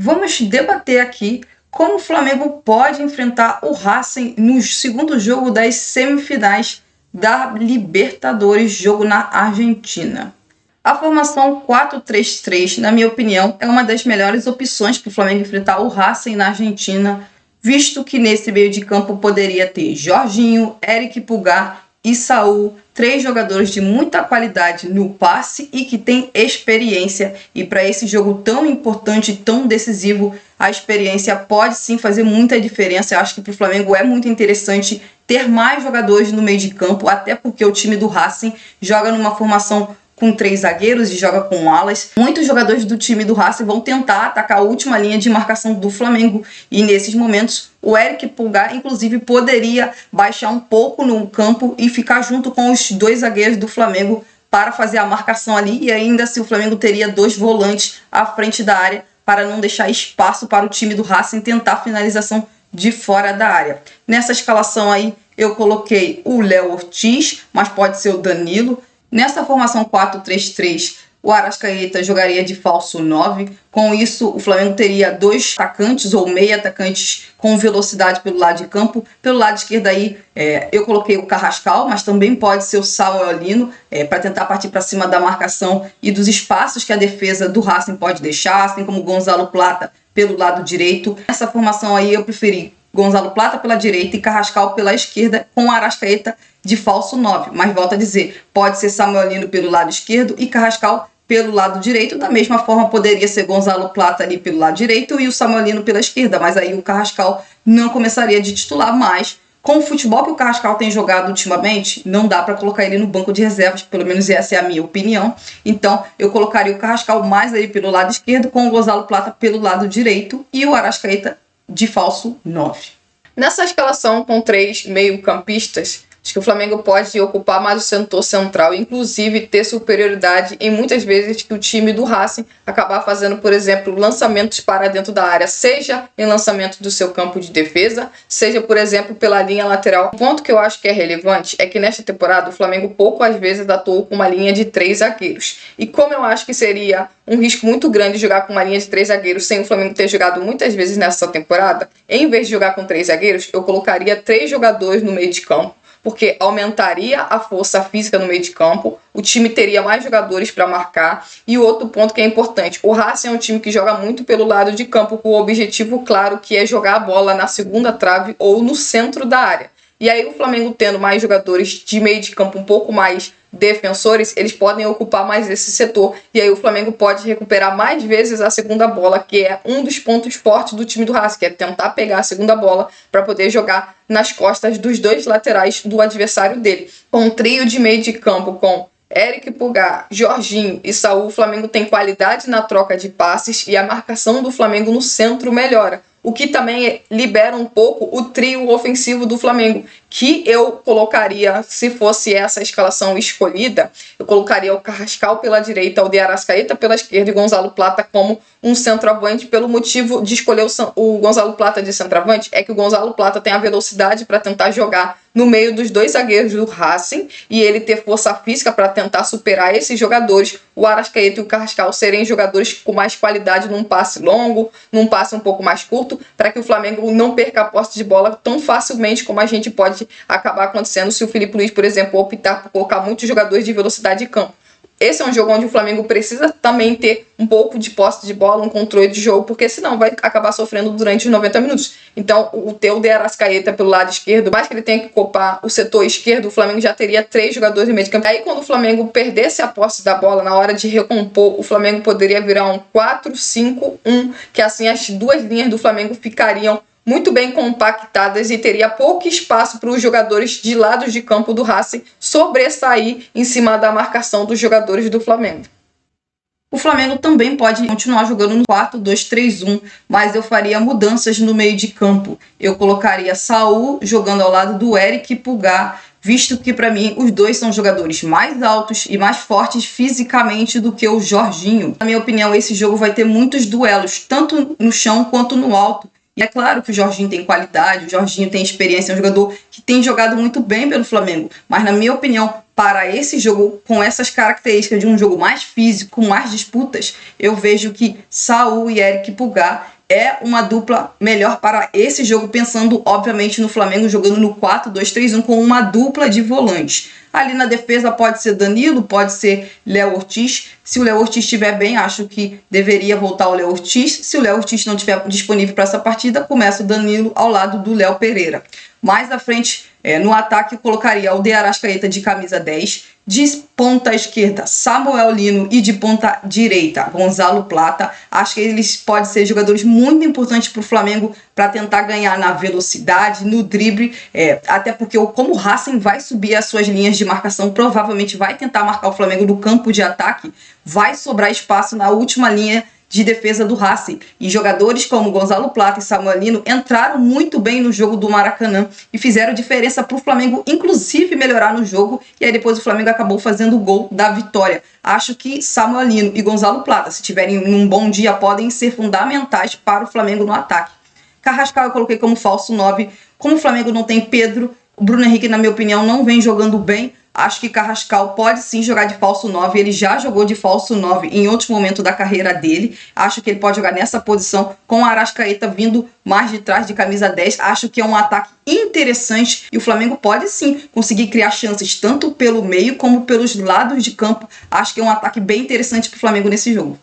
Vamos debater aqui como o Flamengo pode enfrentar o Racing no segundo jogo das semifinais da Libertadores, jogo na Argentina. A formação 4-3-3, na minha opinião, é uma das melhores opções para o Flamengo enfrentar o Racing na Argentina, visto que nesse meio de campo poderia ter Jorginho, Eric Pulgar e Saul, 3 jogadores de muita qualidade no passe e que têm experiência. E para esse jogo tão importante, tão decisivo, a experiência pode sim fazer muita diferença. Eu acho que para o Flamengo é muito interessante ter mais jogadores no meio de campo, até porque o time do Racing joga numa formação com 3 zagueiros e joga com alas. Muitos jogadores do time do Racing vão tentar atacar a última linha de marcação do Flamengo e nesses momentos o Eric Pulgar inclusive poderia baixar um pouco no campo e ficar junto com os 2 zagueiros do Flamengo para fazer a marcação ali, e ainda assim o Flamengo teria 2 volantes à frente da área para não deixar espaço para o time do Racing tentar a finalização de fora da área. Nessa escalação aí eu coloquei o Léo Ortiz, mas pode ser o Danilo. Nessa formação 4-3-3, o Arrascaeta jogaria de falso 9. Com isso, o Flamengo teria 2 atacantes ou meio atacantes com velocidade pelo lado de campo. Pelo lado esquerdo aí, eu coloquei o Carrascal, mas também pode ser o Samuelino, para tentar partir para cima da marcação e dos espaços que a defesa do Racing pode deixar, assim como o Gonzalo Plata pelo lado direito. Nessa formação aí eu preferi Gonzalo Plata pela direita e Carrascal pela esquerda, com o Arrascaeta de falso 9, mas volto a dizer, pode ser Samuelino pelo lado esquerdo e Carrascal pelo lado direito. Da mesma forma poderia ser Gonzalo Plata ali pelo lado direito e o Samuelino pela esquerda, mas aí o Carrascal não começaria de titular, mas com o futebol que o Carrascal tem jogado ultimamente, não dá para colocar ele no banco de reservas, pelo menos essa é a minha opinião. Então eu colocaria o Carrascal mais aí pelo lado esquerdo, com o Gonzalo Plata pelo lado direito e o Arrascaeta de falso 9. Nessa escalação com 3 meio-campistas, acho que o Flamengo pode ocupar mais o setor central, inclusive ter superioridade em muitas vezes que o time do Racing acabar fazendo, por exemplo, lançamentos para dentro da área, seja em lançamento do seu campo de defesa, seja, por exemplo, pela linha lateral. Um ponto que eu acho que é relevante é que nesta temporada o Flamengo pouco às vezes atuou com uma linha de 3 zagueiros. E como eu acho que seria um risco muito grande jogar com uma linha de 3 zagueiros sem o Flamengo ter jogado muitas vezes nessa temporada, em vez de jogar com 3 zagueiros, eu colocaria 3 jogadores no meio de campo, porque aumentaria a força física no meio de campo, o time teria mais jogadores para marcar. E outro ponto que é importante, o Racing é um time que joga muito pelo lado de campo, com o objetivo claro que é jogar a bola na segunda trave ou no centro da área. E aí o Flamengo tendo mais jogadores de meio de campo um pouco mais defensores, eles podem ocupar mais esse setor, e aí o Flamengo pode recuperar mais vezes a segunda bola, que é um dos pontos fortes do time do Racing, que é tentar pegar a segunda bola para poder jogar nas costas dos 2 laterais do adversário dele. Com um trio de meio de campo com Eric Pulgar, Jorginho e Saul, o Flamengo tem qualidade na troca de passes e a marcação do Flamengo no centro melhora, o que também libera um pouco o trio ofensivo do Flamengo, que eu colocaria, se fosse essa escalação escolhida, eu colocaria o Carrascal pela direita, o de Arrascaeta pela esquerda e Gonzalo Plata como um centroavante. Pelo motivo de escolher o Gonzalo Plata de centroavante, é que o Gonzalo Plata tem a velocidade para tentar jogar no meio dos 2 zagueiros do Racing e ele ter força física para tentar superar esses jogadores, o Arrascaeta e o Carrascal serem jogadores com mais qualidade num passe longo, num passe um pouco mais curto, para que o Flamengo não perca a posse de bola tão facilmente como a gente pode acabar acontecendo se o Filipe Luís, por exemplo, optar por colocar muitos jogadores de velocidade de campo. Esse é um jogo onde o Flamengo precisa também ter um pouco de posse de bola, um controle de jogo, porque senão vai acabar sofrendo durante os 90 minutos. Então, o teu de Arrascaeta pelo lado esquerdo, mais que ele tenha que ocupar o setor esquerdo, o Flamengo já teria 3 jogadores no meio de campo. Aí, quando o Flamengo perdesse a posse da bola, na hora de recompor, o Flamengo poderia virar um 4-5-1, que assim as 2 linhas do Flamengo ficariam muito bem compactadas e teria pouco espaço para os jogadores de lados de campo do Racing sobressair em cima da marcação dos jogadores do Flamengo. O Flamengo também pode continuar jogando no 4-2-3-1, mas eu faria mudanças no meio de campo. Eu colocaria Saul jogando ao lado do Eric Pulgar, visto que para mim os 2 são jogadores mais altos e mais fortes fisicamente do que o Jorginho. Na minha opinião, esse jogo vai ter muitos duelos, tanto no chão quanto no alto. E é claro que o Jorginho tem qualidade, o Jorginho tem experiência, é um jogador que tem jogado muito bem pelo Flamengo, mas na minha opinião, para esse jogo, com essas características de um jogo mais físico, com mais disputas, eu vejo que Saul e Eric Pulgar é uma dupla melhor para esse jogo, pensando, obviamente, no Flamengo jogando no 4-2-3-1 com uma dupla de volantes. Ali na defesa pode ser Danilo, pode ser Léo Ortiz. Se o Léo Ortiz estiver bem, acho que deveria voltar o Léo Ortiz. Se o Léo Ortiz não estiver disponível para essa partida, começa o Danilo ao lado do Léo Pereira. Mais à frente, no ataque, colocaria o De Arrascaeta de camisa 10, de ponta esquerda Samuel Lino e de ponta direita Gonzalo Plata. Acho que eles podem ser jogadores muito importantes para o Flamengo para tentar ganhar na velocidade, no drible, até porque como o Racing vai subir as suas linhas de marcação, provavelmente vai tentar marcar o Flamengo no campo de ataque, vai sobrar espaço na última linha de defesa do Racing. E jogadores como Gonzalo Plata e Samuel Lino entraram muito bem no jogo do Maracanã e fizeram diferença para o Flamengo, inclusive melhorar no jogo, e aí depois o Flamengo acabou fazendo o gol da vitória. Acho que Samuel Lino e Gonzalo Plata, se tiverem um bom dia, podem ser fundamentais para o Flamengo no ataque. Carrascal eu coloquei como falso 9. Como o Flamengo não tem Pedro, o Bruno Henrique, na minha opinião, não vem jogando bem. Acho que Carrascal pode sim jogar de falso 9, ele já jogou de falso 9 em outros momentos da carreira dele. Acho que ele pode jogar nessa posição com a Arrascaeta vindo mais de trás de camisa 10. Acho que é um ataque interessante e o Flamengo pode sim conseguir criar chances tanto pelo meio como pelos lados de campo. Acho que é um ataque bem interessante para o Flamengo nesse jogo.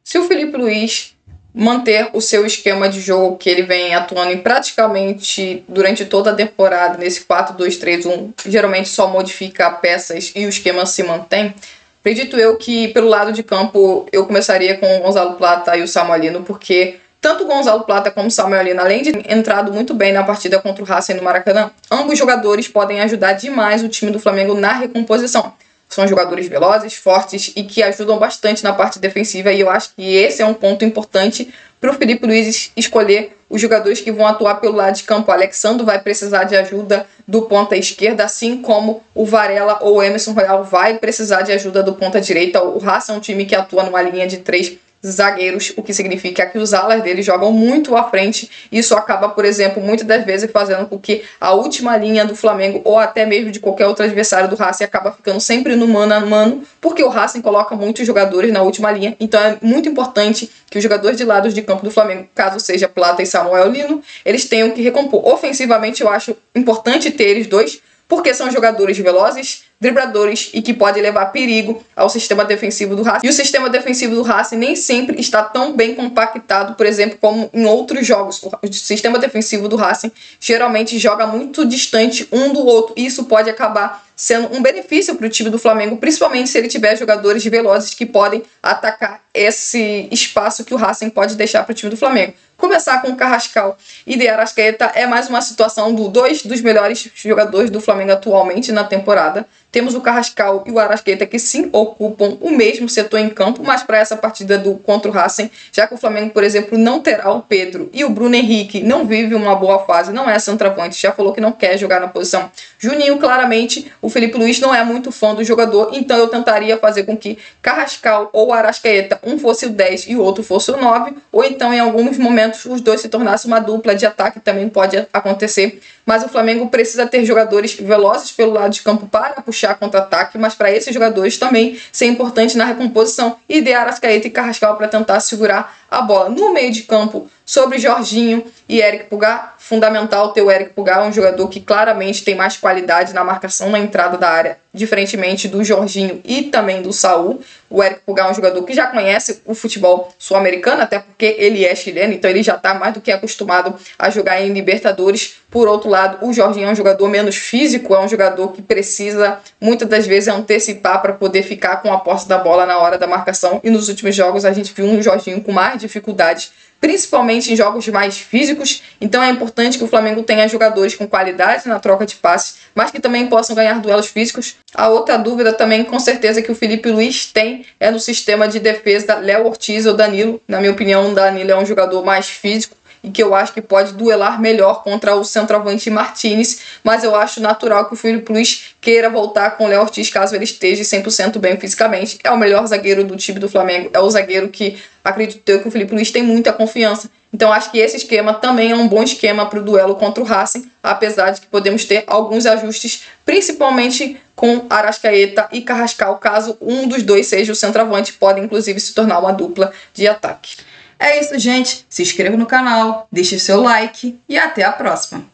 Se o Felipe Luiz manter o seu esquema de jogo que ele vem atuando em praticamente durante toda a temporada, nesse 4-2-3-1, geralmente só modifica peças e o esquema se mantém, acredito eu que pelo lado de campo eu começaria com o Gonzalo Plata e o Samuel Lino, porque tanto o Gonzalo Plata como o Samuel Lino, além de entrado muito bem na partida contra o Racing no Maracanã, ambos jogadores podem ajudar demais o time do Flamengo na recomposição. São jogadores velozes, fortes e que ajudam bastante na parte defensiva, e eu acho que esse é um ponto importante para o Felipe Luiz escolher os jogadores que vão atuar pelo lado de campo. O Alexandre vai precisar de ajuda do ponta esquerda, assim como o Varela ou o Emerson Royal vai precisar de ajuda do ponta direita. O Racing é um time que atua numa linha de 3 zagueiros, o que significa que os alas deles jogam muito à frente. Isso acaba, por exemplo, muitas das vezes fazendo com que a última linha do Flamengo ou até mesmo de qualquer outro adversário do Racing acaba ficando sempre no mano a mano, porque o Racing coloca muitos jogadores na última linha. Então é muito importante que os jogadores de lados de campo do Flamengo, caso seja Plata e Samuel Lino, eles tenham que recompor. Ofensivamente eu acho importante ter eles dois, porque são jogadores velozes, dribladores e que podem levar perigo ao sistema defensivo do Racing. E o sistema defensivo do Racing nem sempre está tão bem compactado, por exemplo, como em outros jogos. O sistema defensivo do Racing geralmente joga muito distante um do outro, e isso pode acabar sendo um benefício para o time do Flamengo, principalmente se ele tiver jogadores velozes que podem atacar esse espaço que o Racing pode deixar para o time do Flamengo. Começar com o Carrascal e De Arrascaeta é mais uma situação do dois dos melhores jogadores do Flamengo atualmente na temporada. Temos o Carrascal e o Arrascaeta que sim ocupam o mesmo setor em campo, mas para essa partida contra o Racing, já que o Flamengo, por exemplo, não terá o Pedro e o Bruno Henrique não vive uma boa fase, não é centroavante, já falou que não quer jogar na posição. Juninho, claramente, o Felipe Luiz não é muito fã do jogador, então eu tentaria fazer com que Carrascal ou Arrascaeta, um fosse o 10 e o outro fosse o 9, ou então em alguns momentos os dois se tornassem uma dupla de ataque, também pode acontecer. Mas o Flamengo precisa ter jogadores velozes pelo lado de campo para puxar contra-ataque, mas para esses jogadores também ser importante na recomposição e De Arrascaeta e Carrascal para tentar segurar a bola. No meio de campo, sobre Jorginho e Eric Pulgar, fundamental ter o Eric Pulgar, um jogador que claramente tem mais qualidade na marcação na entrada da área, diferentemente do Jorginho e também do Saul. O Eric Pulgar é um jogador que já conhece o futebol sul-americano, até porque ele é chileno, então ele já está mais do que acostumado a jogar em Libertadores. Por outro lado, o Jorginho é um jogador menos físico, é um jogador que precisa muitas das vezes antecipar para poder ficar com a posse da bola na hora da marcação, e nos últimos jogos a gente viu um Jorginho com mais dificuldades, principalmente em jogos mais físicos. Então é importante que o Flamengo tenha jogadores com qualidade na troca de passes, mas que também possam ganhar duelos físicos. A outra dúvida também, com certeza, que o Felipe Luiz tem é no sistema de defesa Léo Ortiz ou Danilo. Na minha opinião, o Danilo é um jogador mais físico e que eu acho que pode duelar melhor contra o centroavante Martinez, mas eu acho natural que o Filipe Luís queira voltar com o Léo Ortiz caso ele esteja 100% bem fisicamente. É o melhor zagueiro do time do Flamengo, é o zagueiro que acredito eu que o Filipe Luís tem muita confiança. Então acho que esse esquema também é um bom esquema para o duelo contra o Racing, apesar de que podemos ter alguns ajustes, principalmente com Arrascaeta e Carrascal, caso um dos dois seja o centroavante, podem inclusive se tornar uma dupla de ataque. É isso, gente. Se inscreva no canal, deixe seu like e até a próxima.